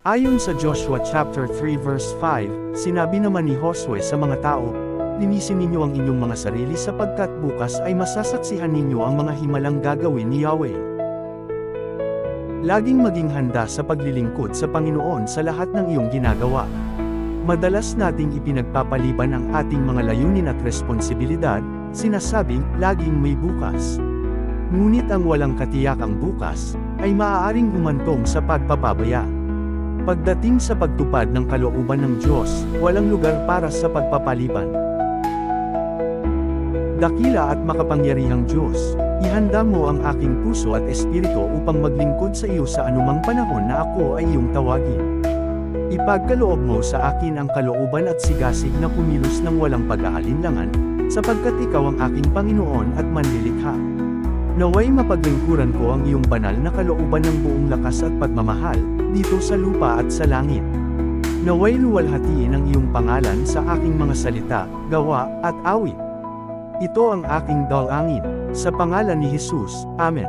Ayon sa Joshua chapter 3 verse 5, sinabi naman ni Josue sa mga tao, "Linisin ninyo ang inyong mga sarili sapagkat bukas ay masasaksihan ninyo ang mga himalang gagawin ni Yahweh." Laging maging handa sa paglilingkod sa Panginoon sa lahat ng iyong ginagawa. Madalas nating ipinagpapaliban ang ating mga layunin at responsibilidad, sinasabing, laging may bukas. Ngunit ang walang katiyakang bukas, ay maaaring humantong sa pagpapabaya. Pagdating sa pagtupad ng kalooban ng Diyos, walang lugar para sa pagpapaliban. Dakila at makapangyarihang Diyos, ihanda mo ang aking puso at espiritu upang maglingkod sa iyo sa anumang panahon na ako ay iyong tawagin. Ipagkaloob mo sa akin ang kalooban at sigasig na kumilos ng walang pag-aalinlangan, sapagkat ikaw ang aking Panginoon at manlilikha. Naway mapaglingkuran ko ang iyong banal na kalooban ng buong lakas at pagmamahal, dito sa lupa at sa langit. Naway luwalhatiin ang iyong pangalan sa aking mga salita, gawa, at awit. Ito ang aking dalangin, sa pangalan ni Jesus, Amen.